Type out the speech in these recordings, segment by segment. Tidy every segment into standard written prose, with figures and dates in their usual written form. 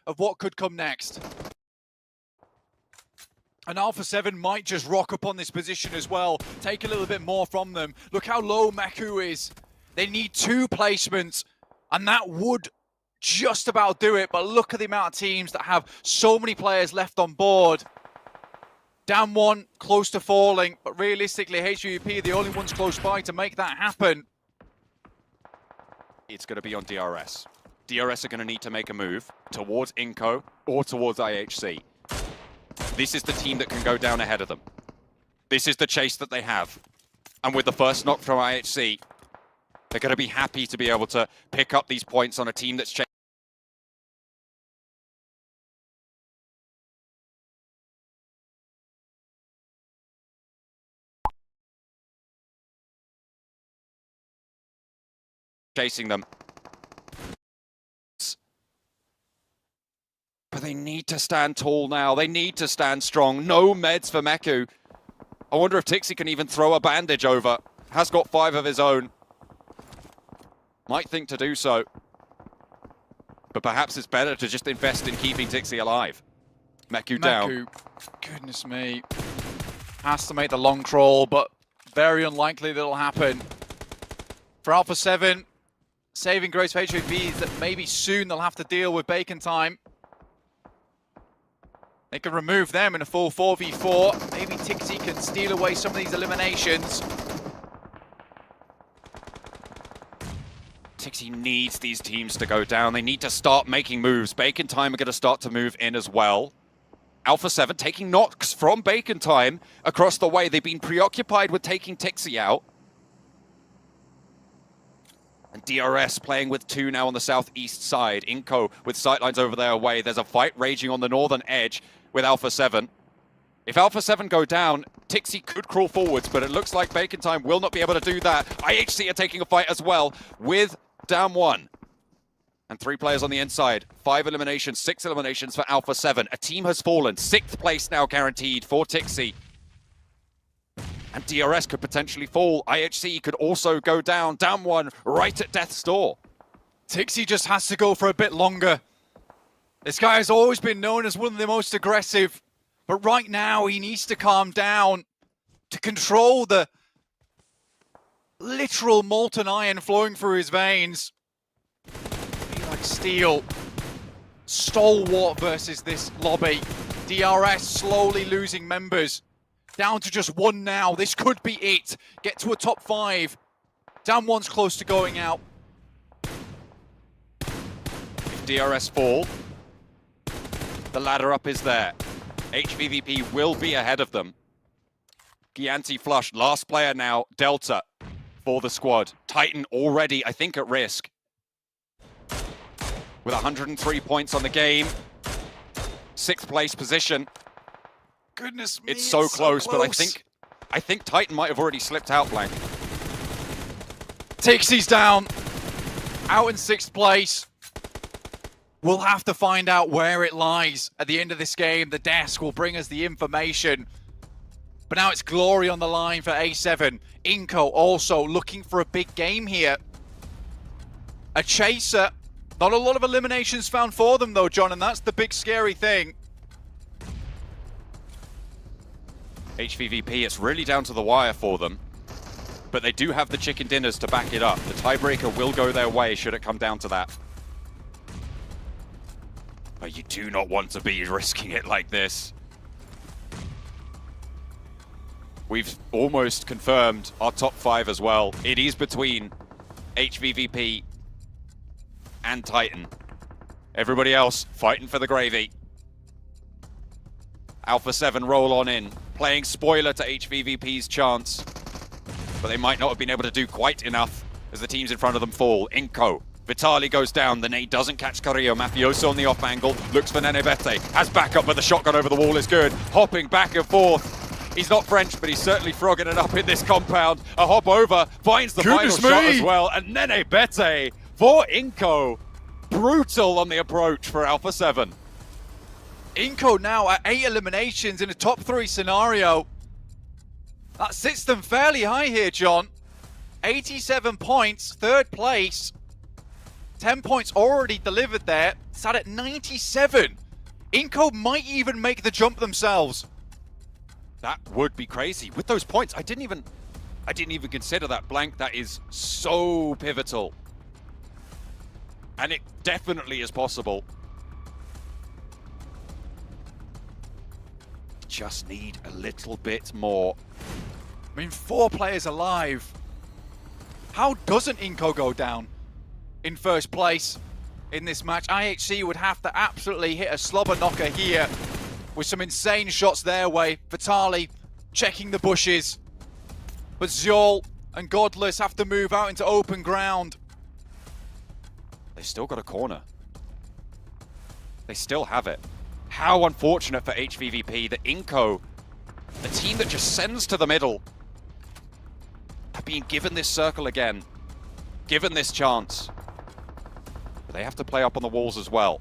of what could come next. And Alpha 7 might just rock up on this position as well, take a little bit more from them. Look how low Meku is. They need 2 placements, and that would just about do it. But look at the amount of teams that have so many players left on board. Down 1, close to falling, but realistically, HVP are the only ones close by to make that happen. It's going to be on DRS. DRS are going to need to make a move towards Inco or towards IHC. This is the team that can go down ahead of them. This is the chase that they have. And with the first knock from IHC, they're going to be happy to be able to pick up these points on a team that's chasing them. But they need to stand tall now. They need to stand strong. No meds for Meku. I wonder if Tixi can even throw a bandage over. Has got 5 of his own. Might think to do so. But perhaps it's better to just invest in keeping Tixi alive. Meku down. Goodness me. Has to make the long crawl, but very unlikely that'll happen. For Alpha 7, saving grace for HVP is that maybe soon they'll have to deal with Bacon Time. They can remove them in a full 4v4. Maybe Tixi can steal away some of these eliminations. Tixi needs these teams to go down. They need to start making moves. Bacon Time are going to start to move in as well. Alpha 7 taking knocks from Bacon Time across the way. They've been preoccupied with taking Tixi out. And DRS playing with 2 now on the southeast side. Inco with sightlines over their way. There's a fight raging on the northern edge with Alpha 7. If Alpha 7 go down, Tixi could crawl forwards, but it looks like Bacon Time will not be able to do that. IHC are taking a fight as well with down 1. And 3 players on the inside. 5 eliminations, 6 eliminations for Alpha 7. A team has fallen. 6th place now guaranteed for Tixi. And DRS could potentially fall. IHC could also go down. Down 1, right at death's door. Tixi just has to go for a bit longer. This guy has always been known as one of the most aggressive, but right now he needs to calm down to control the literal molten iron flowing through his veins. Be like steel. Stalwart versus this lobby. DRS slowly losing members. Down to just 1 now. This could be it. Get to a top 5. Down 1's close to going out. If DRS fall, the ladder up is there. HVVP will be ahead of them. Gianti flush, last player now, Delta for the squad. Titan already, I think, at risk. With 103 points on the game. 6th place position. Goodness me, it's so close, but I think Titan might have already slipped out, Blank. Tixi's down. Out in 6th place. We'll have to find out where it lies at the end of this game. The desk will bring us the information. But now it's glory on the line for A7. Inco also looking for a big game here. A chaser. Not a lot of eliminations found for them though, John, and that's the big scary thing. HVVP, it's really down to the wire for them. But they do have the chicken dinners to back it up. The tiebreaker will go their way should it come down to that. But you do not want to be risking it like this. We've almost confirmed our top 5 as well. It is between HVVP and Titan. Everybody else fighting for the gravy. Alpha 7 roll on in, playing spoiler to HVVP's chance. But they might not have been able to do quite enough as the teams in front of them fall. Inco. Vitali goes down, the nade doesn't catch Carrillo. Mafioso on the off angle, looks for Nenebete. Has backup, but the shotgun over the wall is good. Hopping back and forth. He's not French, but he's certainly frogging it up in this compound. A hop over, finds the final shot as well. And Nenebete for Inco. Brutal on the approach for Alpha 7. Inco now at 8 eliminations in a top 3 scenario. That sits them fairly high here, John. 87 points, 3rd place. 10 points already delivered there, sat at 97. Inco might even make the jump themselves. That would be crazy. With those points, I didn't even consider that blank. That is so pivotal. And it definitely is possible. Just need a little bit more. I mean, 4 players alive. How doesn't Inco go down in first place in this match? IHC would have to absolutely hit a slobber knocker here with some insane shots their way. Vitali checking the bushes. But Zjol and Godless have to move out into open ground. They still got a corner. They still have it. How unfortunate for HVVP that Inco, the team that just sends to the middle, have been given this circle again, given this chance. But they have to play up on the walls as well.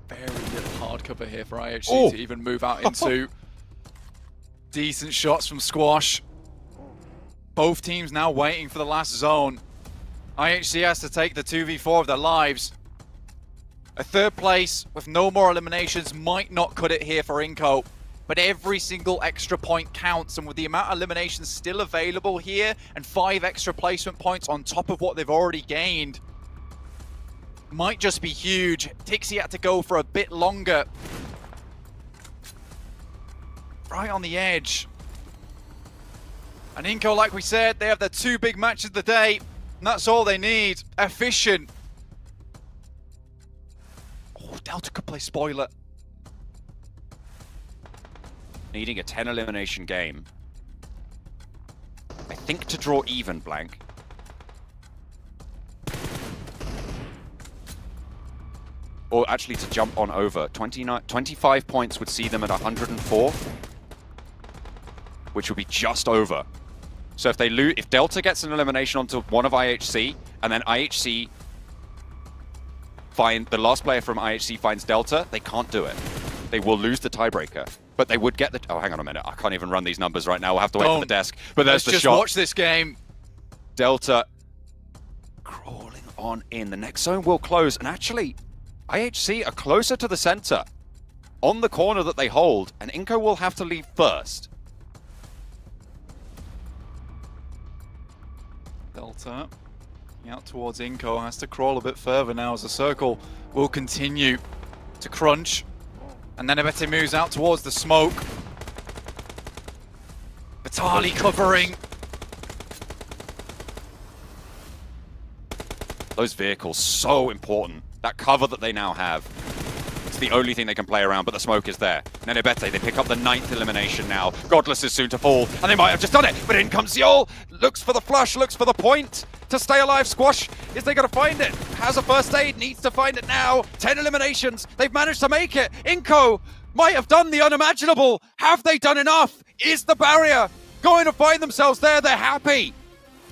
Very little hard cover here for IHC to even move out into. Decent shots from Squash. Both teams now waiting for the last zone. IHC has to take the 2v4 of their lives. A third place with no more eliminations might not cut it here for Inco, but every single extra point counts, and with the amount of eliminations still available here and 5 extra placement points on top of what they've already gained, might just be huge. Tixi had to go for a bit longer. Right on the edge. And Inco, like we said, they have their 2 big matches of the day, and that's all they need. Efficient. Oh, Delta could play spoiler. Needing a 10 elimination game. I think to draw even, blank. Or actually to jump on over. 25 points would see them at 104. Which would be just over. So if they lose, if Delta gets an elimination onto one of IHC, and then IHC find the last player from IHC finds Delta, they can't do it. They will lose the tiebreaker, but they would get the. Oh, hang on a minute! I can't even run these numbers right now. We'll have to wait for the desk. But there's the shot. Let's just watch this game. Delta crawling on in. The next zone will close, and actually, IHC are closer to the center, on the corner that they hold, and Inco will have to leave first. Delta out towards Inco, has to crawl a bit further now as the circle will continue to crunch. And then Abete moves out towards the smoke. Vitali covering. Those vehicles, so important. That cover that they now have. It's the only thing they can play around, but the smoke is there. Nenebete, they pick up the 9th elimination now. Godless is soon to fall, and they might have just done it, but in comes Yol. Looks for the flush, looks for the point to stay alive. Squash, is they gonna find it? Has a first aid, needs to find it now. 10 eliminations, they've managed to make it. Inco might have done the unimaginable. Have they done enough? Is the barrier going to find themselves there? They're happy,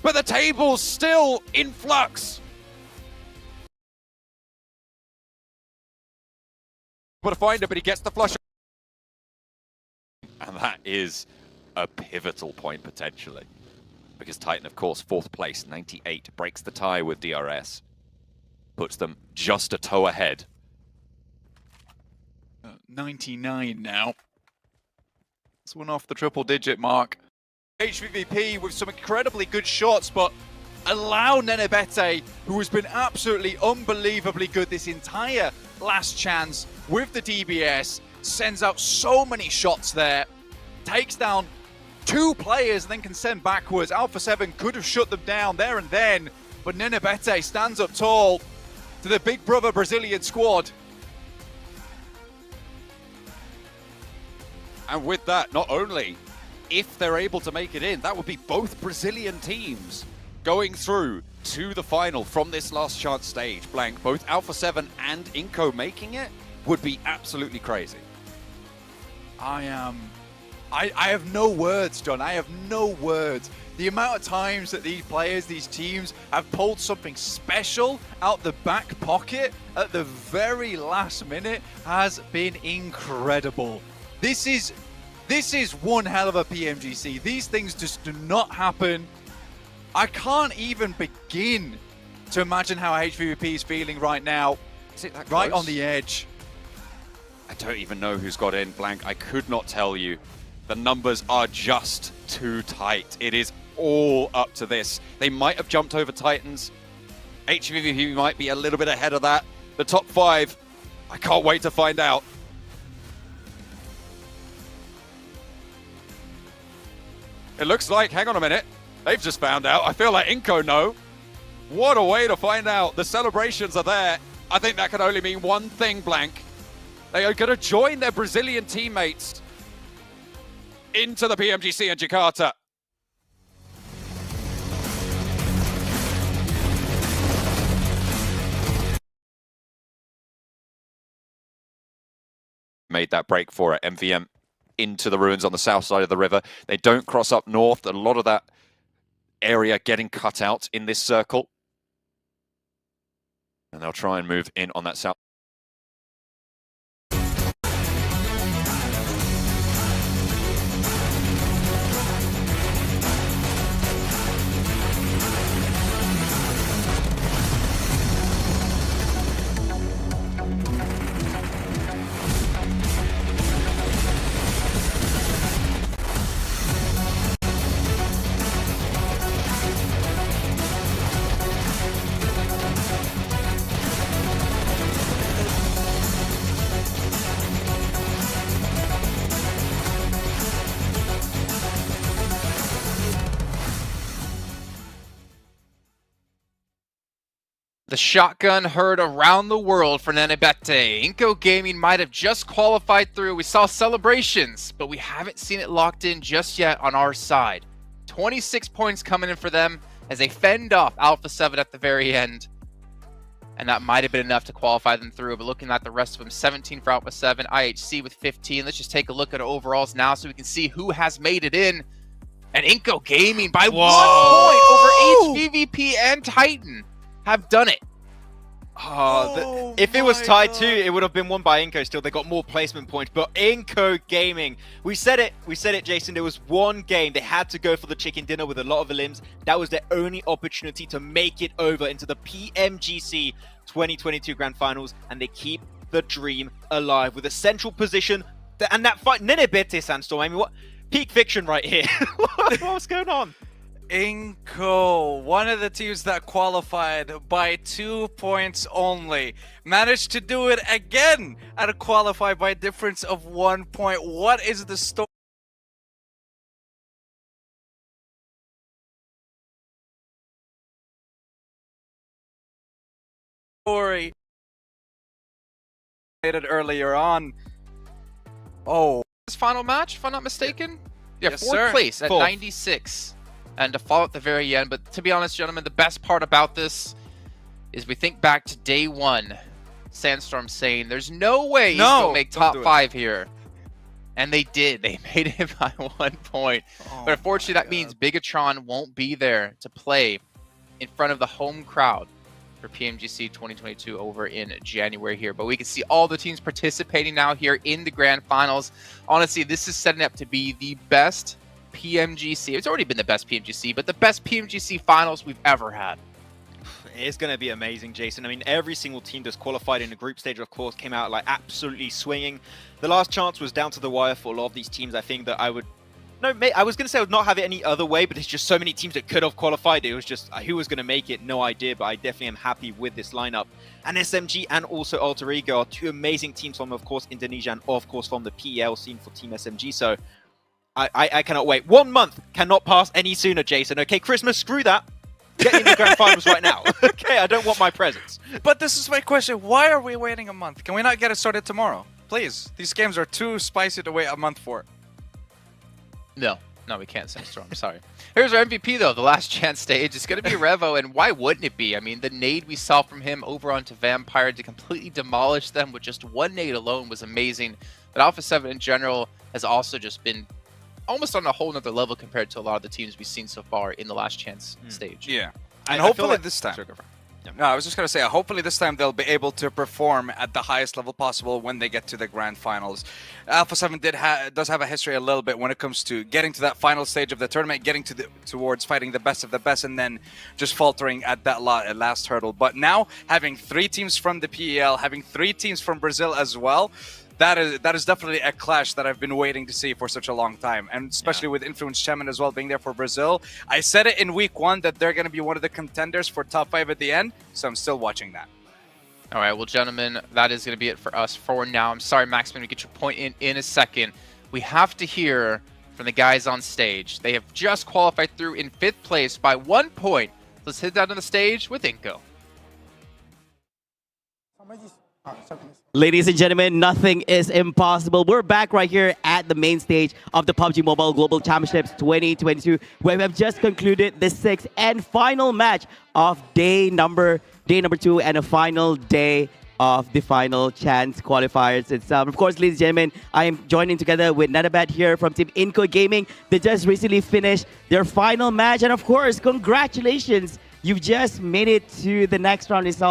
but the table's still in flux. But to find it, but he gets the flush. And that is a pivotal point, potentially. Because Titan, of course, 4th place, 98, breaks the tie with DRS. Puts them just a toe ahead. 99 now. It's one off the triple-digit mark. HVVP with some incredibly good shots, but allow Nenebete, who has been absolutely unbelievably good this entire last chance with the DBS, sends out so many shots there, takes down 2 players and then can send backwards. Alpha 7 could have shut them down there and then, but Nenebete stands up tall to the big brother Brazilian squad. And with that, not only if they're able to make it in, that would be both Brazilian teams going through to the final from this last chance stage. Blank, both Alpha 7 and Inco making it would be absolutely crazy. I have no words, John. I have no words. The amount of times that these players, these teams, have pulled something special out the back pocket at the very last minute has been incredible. This is This is one hell of a PMGC. These things just do not happen. I can't even begin to imagine how HVVP is feeling right now. Is it that Right close? on the edge. I don't even know who's got in, Blank. I could not tell you. The numbers are just too tight. It is all up to this. They might have jumped over Titans. HVVP might be a little bit ahead of that. The top 5, I can't wait to find out. It looks like, hang on a minute, they've just found out. I feel like Inco know. What a way to find out. The celebrations are there. I think that can only mean one thing, Blank. They are going to join their Brazilian teammates into the PMGC in Jakarta. Made that break for it. MVM into the ruins on the south side of the river. They don't cross up north. A lot of that area getting cut out in this circle. And they'll try and move in on that south. The shotgun heard around the world for Nenebete. Inco Gaming might have just qualified through. We saw celebrations, but we haven't seen it locked in just yet on our side. 26 points coming in for them as they fend off Alpha 7 at the very end. And that might have been enough to qualify them through. But looking at the rest of them, 17 for Alpha 7, IHC with 15. Let's just take a look at our overalls now so we can see who has made it in. And Inco Gaming by 1 point over HVVP and Titan have done it. If it was tied too, it would have been won by Inco still. They got more placement points, but Inco Gaming, we said it, Jason, there was one game. They had to go for the chicken dinner with a lot of the limbs. That was their only opportunity to make it over into the PMGC 2022 Grand Finals, and they keep the dream alive with a central position. And that fight, Nenebete Sandstorm, I mean, what? Peak fiction right here. What's going on? Inco, one of the teams that qualified by 2 points only, managed to do it again at a qualify by a difference of 1 point. What is the story? Earlier on. Oh, This final match, if I'm not mistaken? Yeah, Yes, fourth sir. place at Fourth. 96. And to fall at the very end. But to be honest, gentlemen, the best part about this is we think back to day 1. Sandstorm saying there's no way he's going to make don't do top it. 5 here. And they did. They made it by 1 point. Oh But unfortunately, my that means Bigatron won't be there to play in front of the home crowd for PMGC 2022 over in January here. But we can see all the teams participating now here in the grand finals. Honestly, this is setting up to be the best PMGC. It's already been the best PMGC, but the best PMGC finals we've ever had. It's going to be amazing, Jason. I mean, every single team that's qualified in the group stage, of course, came out like absolutely swinging. The last chance was down to the wire for a lot of these teams. I think that I was going to say I would not have it any other way, but it's just so many teams that could have qualified. It was just who was going to make it, no idea, but I definitely am happy with this lineup. And SMG and also Alter Ego are two amazing teams from, of course, Indonesia and, of course, from the PL scene for Team SMG. So I cannot wait. 1 month cannot pass any sooner, Jason. Okay, Christmas, screw that. Get in the grand finals right now. Okay, I don't want my presents. But this is my question. Why are we waiting a month? Can we not get it started tomorrow? Please. These games are too spicy to wait a month for. No, we can't, Sandstorm. Sorry. Here's our MVP, though. The last chance stage. It's going to be Revo, and why wouldn't it be? I mean, the nade we saw from him over onto Vampire to completely demolish them with just one nade alone was amazing. But Alpha 7 in general has also just been almost on a whole nother level compared to a lot of the teams we've seen so far in the last chance stage. Yeah. I And feel hopefully like- this time. Sorry, go for it. No, I was just going to say, hopefully this time they'll be able to perform at the highest level possible when they get to the grand finals. Alpha 7 does have a history a little bit when it comes to getting to that final stage of the tournament, getting towards fighting the best of the best, and then just faltering at that last hurdle. But now, having 3 teams from the PEL, having 3 teams from Brazil as well, that is definitely a clash that I've been waiting to see for such a long time, and especially with Influence Chairman as well being there for Brazil. I said it in week 1 that they're going to be one of the contenders for top 5 at the end, so I'm still watching that. All right, well, gentlemen, that is going to be it for us for now. I'm sorry, Max, I'm going to get your point in a second. We have to hear from the guys on stage. They have just qualified through in 5th place by 1 point. Let's hit that on the stage with Inko. Ladies and gentlemen, nothing is impossible. We're back right here at the main stage of the PUBG Mobile Global Championships 2022, where we have just concluded the 6th and final match of day number 2 and a final day of the final chance qualifiers itself. Of course, ladies and gentlemen, I am joining together with Nanabat here from Team Inco Gaming. They just recently finished their final match, and of course, congratulations! You've just made it to the next round itself.